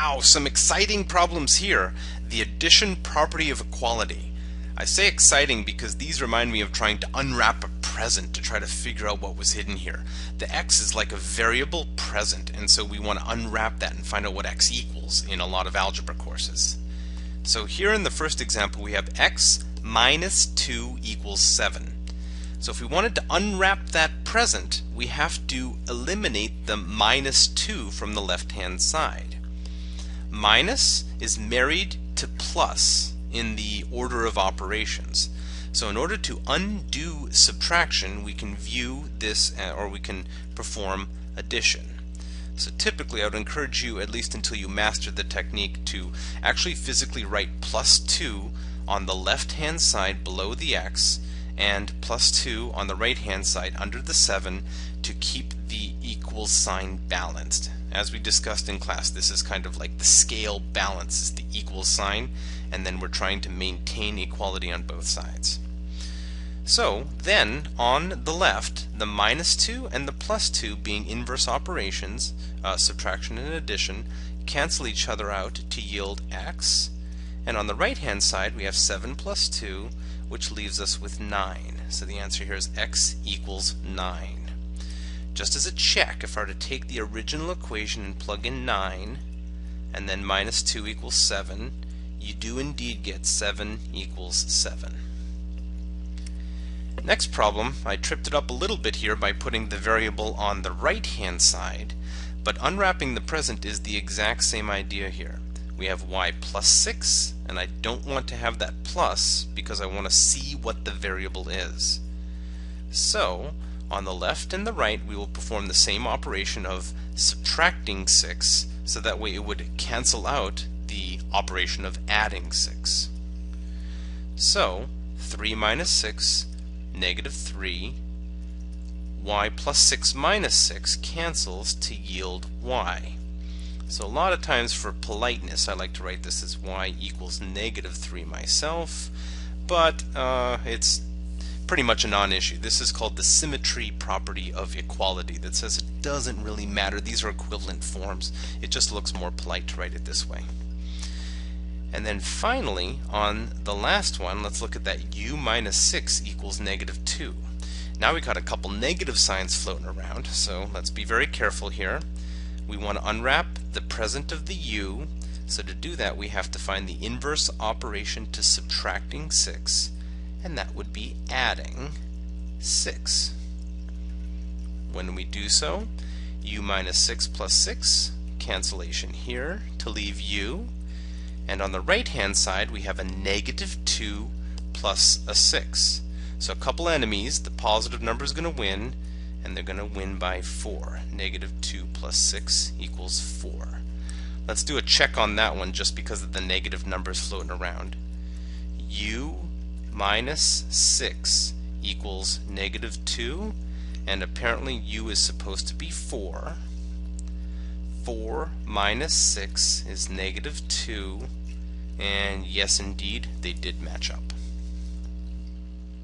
Wow, some exciting problems here. The addition property of equality. I say exciting because these remind me of trying to unwrap a present to try to figure out what was hidden here. The x is like a variable present, and so we want to unwrap that and find out what x equals in a lot of algebra courses. So here in the first example we have x minus 2 equals 7. So if we wanted to unwrap that present, we have to eliminate the minus 2 from the left-hand side. Minus is married to plus in the order of operations. So in order to undo subtraction, we can view this or we can perform addition. So typically I would encourage you, at least until you master the technique, to actually physically write plus 2 on the left-hand side below the x and plus 2 on the right-hand side under the 7 to keep the equal sign balanced. As we discussed in class, this is kind of like the scale balance is the equal sign, and then we're trying to maintain equality on both sides. So then on the left, the minus 2 and the plus 2 being inverse operations, subtraction and addition, cancel each other out to yield x. And on the right hand side we have 7 plus 2, which leaves us with 9. So the answer here is x equals 9. Just as a check, if I were to take the original equation and plug in 9 and then minus 2 equals 7, you do indeed get 7 equals 7. Next problem, I tripped it up a little bit here by putting the variable on the right hand side, but unwrapping the present is the exact same idea here. We have y plus 6, and I don't want to have that plus because I want to see what the variable is. So on the left and the right we will perform the same operation of subtracting 6, so that way it would cancel out the operation of adding 6. So 3 minus 6, negative 3, y plus 6 minus 6 cancels to yield y. So a lot of times for politeness I like to write this as y equals negative 3 myself, but it's pretty much a non-issue. This is called the symmetry property of equality that says it doesn't really matter. These are equivalent forms. It just looks more polite to write it this way. And then finally, on the last one, let's look at that u minus 6 equals negative 2. Now we got a couple negative signs floating around, so let's be very careful here. We want to unwrap the present of the u, so to do that we have to find the inverse operation to subtracting 6, and that would be adding 6. When we do so, u minus 6 plus 6, cancellation here to leave u, and on the right hand side we have a negative 2 plus a 6. So a couple enemies, the positive number is going to win, and they're going to win by 4. Negative 2 plus 6 equals 4. Let's do a check on that one just because of the negative numbers floating around. U minus 6 equals negative 2, and apparently u is supposed to be 4. 4 minus 6 is negative 2, and yes indeed they did match up.